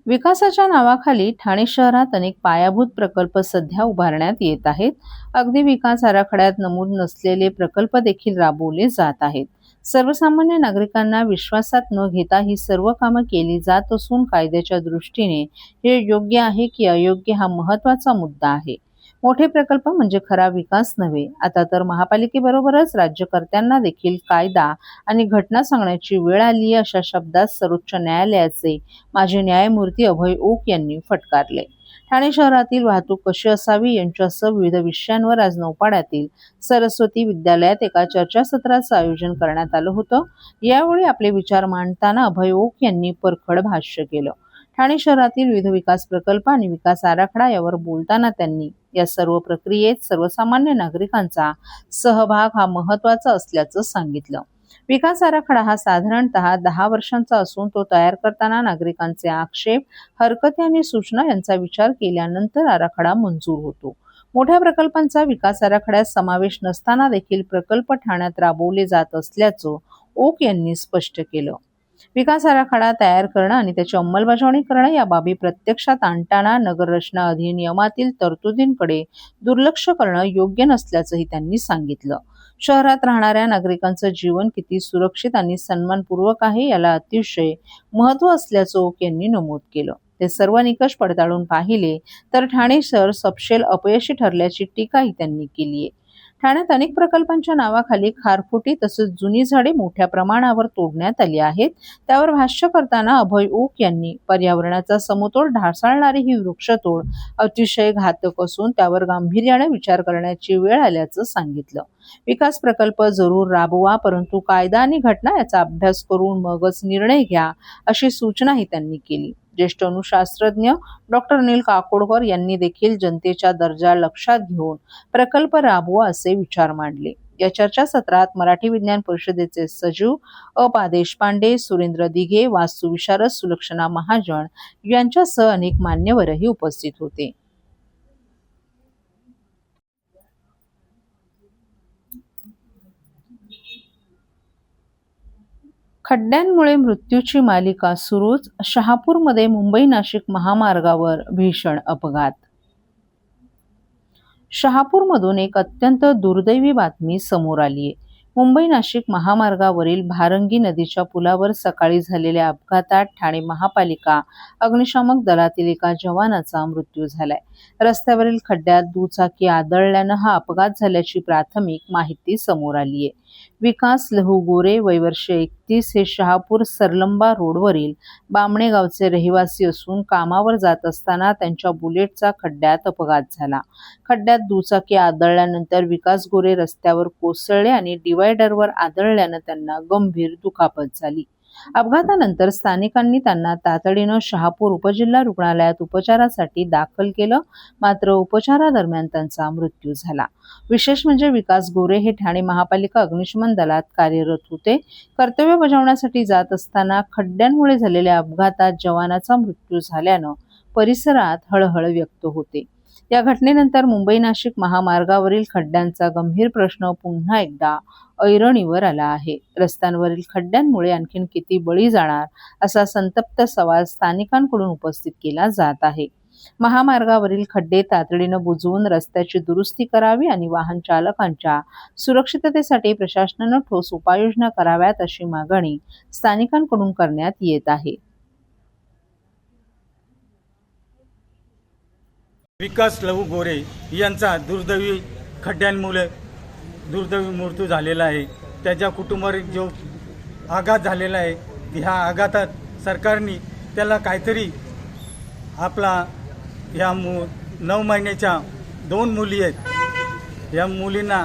विकासाच्या नावाखाली ठाणे शहरात अनेक पायाभूत प्रकल्प सध्या उभारण्यात येत आहेत. अगदी विकास आराखड्यात नमूद नसलेले प्रकल्प देखील राबवले जात आहेत. सर्वसामान्य नागरिकांना विश्वासात न घेता ही सर्व कामं केली जात असून कायद्याच्या दृष्टीने हे योग्य आहे की अयोग्य हा महत्त्वाचा मुद्दा आहे. मोठे प्रकल्प म्हणजे खरा विकास नव्हे. आता तर महापालिकेबरोबरच राज्यकर्त्यांना देखील कायदा आणि घटना सांगण्याची वेळ आली आहे, अशा शब्दात सर्वोच्च न्यायालयाचे माजी न्यायमूर्ती अभय ओक यांनी फटकारले. ठाणे शहरातील वाहतूक कशी असावी यांच्यासह विविध विषयांवर आज नौपाड्यातील सरस्वती विद्यालयात एका चर्चासत्राचं आयोजन करण्यात आलं होतं. यावेळी आपले विचार मांडताना अभय ओक यांनी परखड भाष्य केलं. ठाणे शहरातील विविध विकास प्रकल्प आणि विकास आराखडा यावर बोलताना त्यांनी या सर्व प्रक्रियेत सर्वसामान्य नागरिकांचा सहभाग हा महत्त्वाचा असल्याचं सांगितलं. विकास आराखडा हा साधारणतः 10 वर्षांचा असून तो तयार करताना नागरिकांचे आक्षेप, हरकती आणि सूचना यांचा विचार केल्यानंतर आराखडा मंजूर होतो. मोठ्या प्रकल्पांचा विकास आराखड्यात समावेश नसताना देखील प्रकल्प ठाण्यात राबवले जात असल्याचं ओक यांनी स्पष्ट केलं. विकास आराखडा तयार करणं आणि त्याची अंमलबजावणी करणं या बाबी प्रत्यक्षात आणताना नगररचना अधिनियमातील तरतुदींकडे दुर्लक्ष करणं योग्य नसल्याचंही त्यांनी सांगितलं. शहरात राहणाऱ्या नागरिकांचं जीवन किती सुरक्षित आणि सन्मानपूर्वक आहे याला अतिशय महत्त्व असल्याचं ओक यांनी नमूद केलं. ते सर्व निकष पडताळून पाहिले तर ठाणे शहर सपशेल अपयशी ठरल्याची टीकाही त्यांनी केली आहे. ठाण्यात अनेक प्रकल्पांच्या नावाखाली खारफुटी तसंच जुनी झाडे मोठ्या प्रमाणावर तोडण्यात आली आहेत. त्यावर भाष्य करताना अभय ओक यांनी पर्यावरणाचा समतोल ढासळणारी ही वृक्षतोड अतिशय घातक असून त्यावर गांभीर्याने विचार करण्याची वेळ आल्याचं सांगितलं. विकास प्रकल्प जरूर राबवा, परंतु कायदा आणि घटना याचा अभ्यास करून मगच निर्णय घ्या, अशी सूचनाही त्यांनी केली. ज्येष्ठ अणुशास्त्रज्ञ डॉक्टर नील काकोडकर यांनी देखील जनतेचा दर्जा लक्षात घेऊन प्रकल्प राबवा असे विचार मांडले. या चर्चासत्रात मराठी विज्ञान परिषदेचे सचिव अ. देशपांडे, सुरेंद्र दिघे, वास्तुविशारद सुलक्षणा महाजन यांच्यासह अनेक मान्यवरही उपस्थित होते. खड्ड्यांमुळे मृत्यूची मालिका सुरूच. शहापूरमध्ये मुंबई नाशिक महामार्गावर भीषण अपघात. शहापूरमधून एक अत्यंत दुर्दैवी बातमी समोर आली आहे. मुंबई नाशिक महामार्गावरील भारंगी नदीच्या पुलावर सकाळी झालेल्या अपघातात ठाणे महापालिका अग्निशामक दलातील एका जवानाचा मृत्यू झालाय. रस्त्यावरील खड्ड्यात दुचाकी आदळल्यानं हा अपघात झाल्याची प्राथमिक माहिती समोर आली आहे. विकास लहू गोरे वय वर्ष 31 हे शहापूर सरलंबा रोडवरील बामणे गावचे रहिवासी असून कामावर जात असताना त्यांच्या बुलेटचा खड्ड्यात अपघात झाला. खड्ड्यात दुचाकी आदळल्यानंतर विकास गोरे रस्त्यावर कोसळले आणि डिवायडरवर आदळल्यानं त्यांना गंभीर दुखापत झाली. अपघातानंतर स्थानिकांनी त्यांना तातडीनं शहापूर उपजिल्हा रुग्णालयात उपचारासाठी दाखल केलं, मात्र उपचारादरम्यान त्यांचा मृत्यू झाला. विशेष म्हणजे विकास गोरे हे ठाणे महापालिका अग्निशमन दलात कार्यरत होते. कर्तव्य बजावण्यासाठी जात असताना खड्ड्यांमुळे झालेल्या अपघातात जवानाचा मृत्यू झाल्यानं परिसरात हळहळ व्यक्त होते. या घटनेनंतर मुंबई नाशिक महामार्गावरील खड्ड्यांचा गंभीर प्रश्न पुन्हा एकदा ऐरणीवर आला आहे. रस्त्यांवरील खड्ड्यांमुळे आणखीन किती बळी जाणार असा संतप्त सवाल स्थानिकांकडून उपस्थित केला जात आहे. महामार्गावरील खड्डे तातडीनं बुजवून रस्त्याची दुरुस्ती करावी आणि वाहन चालकांच्या सुरक्षिततेसाठी प्रशासनानं ठोस उपाययोजना कराव्यात अशी मागणी स्थानिकांकडून करण्यात येत आहे. विकास लहू गोरे यांचा दुर्दैवी खड्ड्यांमुळे मृत्यू झालेला आहे. त्याच्या कुटुंबावर जो आघात झालेला आहे, ह्या आघातात सरकारने त्याला काहीतरी आपला ह्या 9 महिन्याच्या 2 मुली आहेत, या मुलींना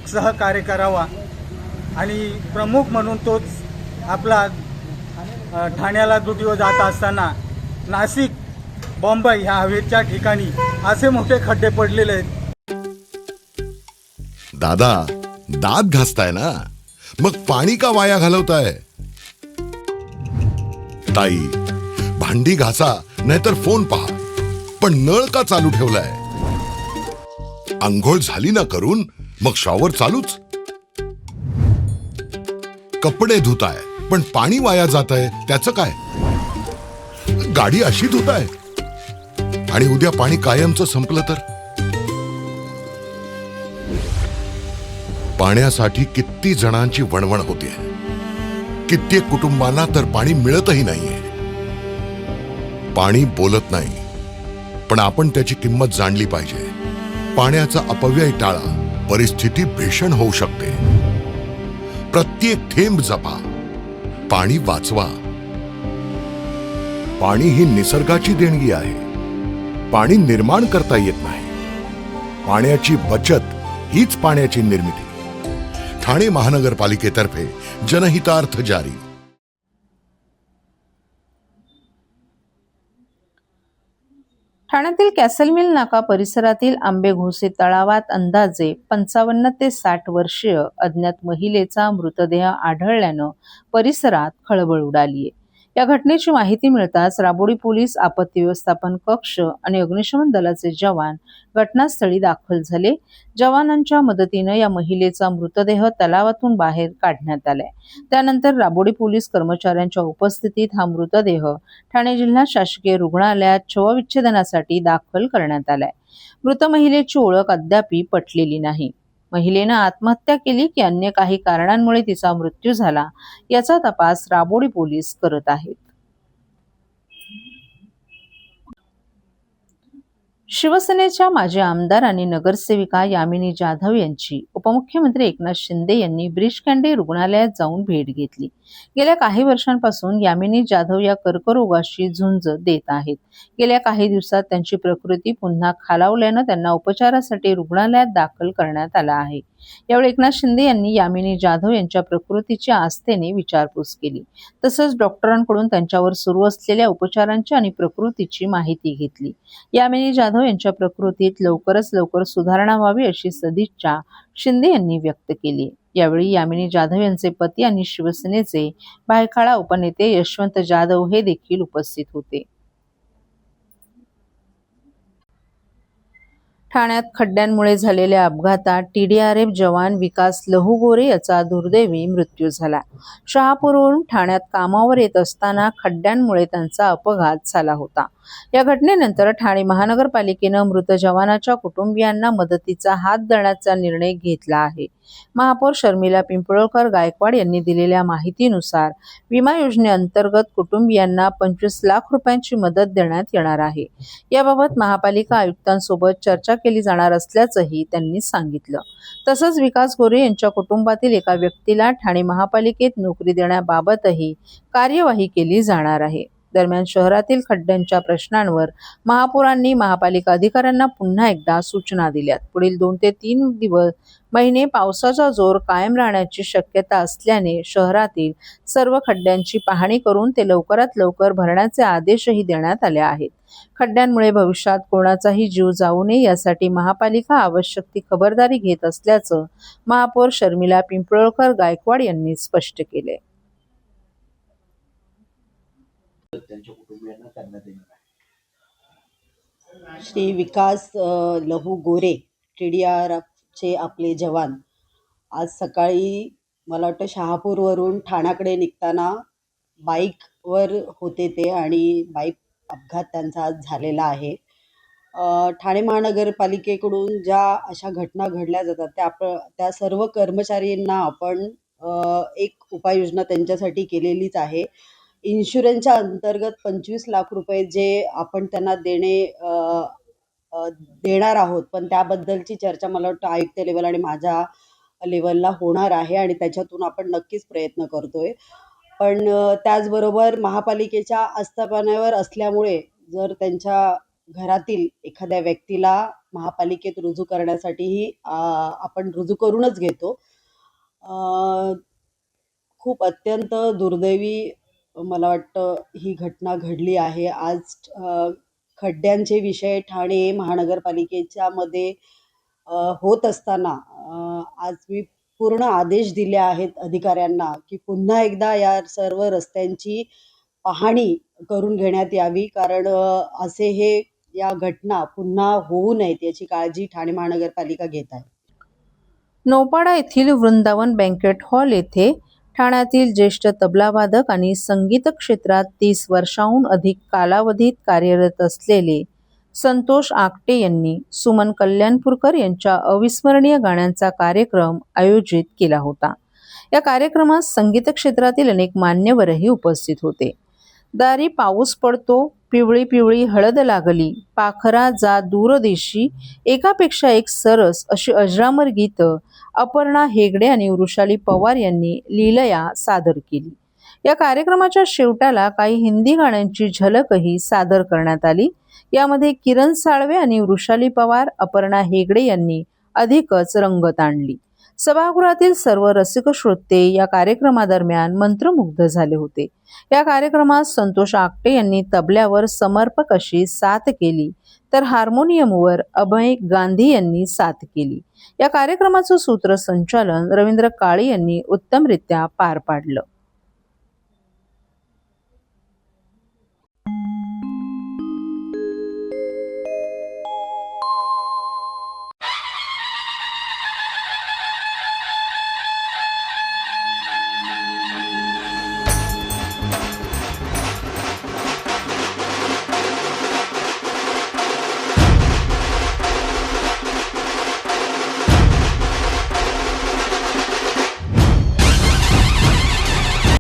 सहकार्य करावा आणि प्रमुख म्हणून तोच आपला ठाण्याला ड्युटीवर जात असताना नाशिक, बॉम्बे ह्या हवेच्या ठिकाणी असे मोठे खड्डे पडलेले आहेत. दादा, दात घासताय ना, मग पाणी का वाया घालवताय? ताई, भांडी घासा नाहीतर फोन पहा, पण नळ का चालू ठेवलाय? अंघोळ झाली ना करून, मग शॉवर चालूच. कपडे धुताय पण पाणी वाया जात आहे, त्याचं काय? गाडी अशी धुत आहे आणि उद्या पाणी कायमचं संपलं तर? पाण्यासाठी किती जणांची वणवण होते. कित्येक कुटुंबांना तर पाणी मिळतही नाहीये. पाणी बोलत नाही, पण आपण त्याची किंमत जाणली पाहिजे. पाण्याचा अपव्यय टाळा, परिस्थिती भीषण होऊ शकते. प्रत्येक थेंब जपा, पाणी वाचवा. पाणी ही निसर्गाची देणगी आहे. पाणी निर्माण करता येत नाही. पाण्याची बचत हीच पाण्याची निर्मिती. ठाणे महानगरपालिकेतर्फे जनहितार्थ जारी. ठाण्यातील कॅसल मिल नाका परिसरातील आंबेघोसे तळावात अंदाजे 55 ते 60 वर्षीय अज्ञात महिलेचा मृतदेह आढळल्यानं परिसरात खळबळ उडालीय. या घटनेची माहिती मिळताच राबोडी पोलीस, आपत्ती व्यवस्थापन कक्ष आणि अग्निशमन दलाचे जवान घटनास्थळी दाखल झाले. जवानांच्या मदतीनं या महिलेचा मृतदेह तलावातून बाहेर काढण्यात आलाय. त्यानंतर राबोडी पोलीस कर्मचाऱ्यांच्या उपस्थितीत हा मृतदेह ठाणे जिल्हा शासकीय रुग्णालयात शवविच्छेदनासाठी दाखल करण्यात आलाय. मृत महिलेची ओळख अद्याप पटलेली नाही. महिलेनं आत्महत्या केली की अन्य काही कारणांमुळे तिचा मृत्यू झाला याचा तपास राबोडी पोलीस करत आहेत. शिवसेनेच्या माजी आमदार आणि नगरसेविका यामिनी जाधव यांची उपमुख्यमंत्री एकनाथ शिंदे यांनी ब्रीच कँडी रुग्णालयात जाऊन भेट घेतली. गेल्या काही वर्षांपासून यामिनी जाधव या कर्करोगाशी झुंज देत आहेत. गेल्या काही दिवसात त्यांची प्रकृती पुन्हा खालावल्यानं त्यांना उपचारासाठी रुग्णालयात दाखल करण्यात आलं आहे. यावेळी एकनाथ शिंदे यांनी यामिनी जाधव यांच्या प्रकृतीची आस्थेने विचारपूस केली. तसंच डॉक्टरांकडून त्यांच्यावर सुरू असलेल्या उपचारांची आणि प्रकृतीची माहिती घेतली. यामिनी जाधव यांच्या प्रकृतीत लवकरच लवकर सुधारणा व्हावी अशी सदिच्छा शिंदे यांनी व्यक्त केली. यावेळी यामिनी जाधव यांचे पती आणि शिवसेनेचे भायखळा उपनेते यशवंत जाधव हे देखील उपस्थित होते. ठाण्यात खड्ड्यांमुळे झालेल्या अपघातात TDRF जवान विकास लहुगोरे याचा दुर्दैवी मृत्यू झाला. शहापूरवरून ठाण्यात कामावर येत असताना खड्ड्यांमुळे त्यांचा अपघात झाला होता. या घटनेनंतर ठाणे महानगरपालिकेनं मृत जवानाच्या कुटुंबियांना मदतीचा हात देण्याचा निर्णय घेतला आहे. महापौर शर्मिला पिंपळकर गायकवाड यांनी दिलेल्या माहितीनुसार विमा योजनेअंतर्गत कुटुंबियांना 25 लाख रुपयांची मदत देण्यात येणार आहे. याबाबत महापालिका आयुक्तांसोबत चर्चा केली जाणार असल्याचंही त्यांनी सांगितलं. तसंच विकास गोरे यांच्या कुटुंबातील एका व्यक्तीला ठाणे महापालिकेत नोकरी देण्याबाबतही कार्यवाही केली जाणार आहे. दरम्यान शहरातील खड्ड्यांच्या प्रश्नांवर महापौरांनी महापालिका अधिकाऱ्यांना पुन्हा एकदा सूचना दिल्यात. पुढील 2 ते 3 महिने पावसाचा जोर कायम राहण्याची शक्यता असल्याने शहरातील सर्व खड्ड्यांची पाहणी करून ते लवकरात लवकर भरण्याचे आदेशही देण्यात आले आहेत. खड्ड्यांमुळे भविष्यात कोणाचाही जीव जाऊ नये यासाठी महापालिका आवश्यक ती खबरदारी घेत असल्याचं महापौर शर्मिला पिंपळकर गायकवाड यांनी स्पष्ट केले. त्यांच्या कुटुंबियांना करण्यात येणार आहे. श्री विकास लहू गोरे TDRFचे आपले जवान आज सकाळी मला वाटतं शहापूरवरून ठाण्याकडे निघताना बाईकवर होते ते आणि बाईक अपघात त्यांचा आज झालेला आहे. ठाणे महानगरपालिकेकडून ज्या अशा घटना घडल्या जातात त्या सर्व कर्मचाऱ्यांना आपण एक उपाययोजना त्यांच्यासाठी केलेलीच आहे. इन्शुरन्सच्या अंतर्गत 25 लाख रुपये जे आपण त्यांना देणार आहोत, पण त्याबद्दलची चर्चा मला वाटतं आयुक्त लेवल आणि माझ्या लेवलला होणार आहे आणि त्याच्यातून आपण नक्कीच प्रयत्न करतोय. पण त्याचबरोबर महापालिकेच्या आस्थापनावर असल्यामुळे जर त्यांच्या घरातील एखाद्या व्यक्तीला महापालिकेत रुजू करण्यासाठीही आपण रुजू करूनच घेतो. खूप अत्यंत दुर्दैवी मला वाटतं ही घटना घडली आहे. आज खड्ड्यांचे विषय ठाणे महानगरपालिकेच्या मध्ये होत असताना आज मी पूर्ण आदेश दिले आहेत अधिकाऱ्यांना की पुन्हा एकदा या सर्व रस्त्यांची पाहणी करून घेण्यात यावी, कारण असे या घटना पुन्हा होऊ नयेत याची काळजी ठाणे महानगरपालिका घेत आहे. नौपाडा येथील वृंदावन बँकेट हॉल येथे ठाण्यातील ज्येष्ठ तबलावादक आणि संगीत क्षेत्रात 30 वर्षांहून अधिक कालावधीत कार्यरत असलेले संतोष आकटे यांनी सुमन कल्याणपूरकर यांच्या अविस्मरणीय गाण्यांचा कार्यक्रम आयोजित केला होता. या कार्यक्रमात संगीत क्षेत्रातील अनेक मान्यवरही उपस्थित होते. दारी पाऊस पडतो, पिवळी पिवळी हळद लागली, पाखरा जा दूरदेशी, एकापेक्षा एक सरस अशी अजरामर गीतं अपर्णा हेगडे आणि वृषाली पवार यांनी लीलया सादर केली. या कार्यक्रमाच्या शेवटाला काही हिंदी गाण्यांची झलकही सादर करण्यात आली. यामध्ये किरण साळवे आणि वृषाली पवार, अपर्णा हेगडे यांनी अधिकच रंगत आणली. सभागृहातील सर्व रसिक श्रोते या कार्यक्रमादरम्यान मंत्रमुग्ध झाले होते. या कार्यक्रमात संतोष आकटे यांनी तबल्यावर समर्पक अशी साथ केली, तर हार्मोनियमवर अभय गांधी यांनी साथ केली. या कार्यक्रमाचं सूत्रसंचालन रवींद्र काळे यांनी उत्तमरित्या पार पाडलं.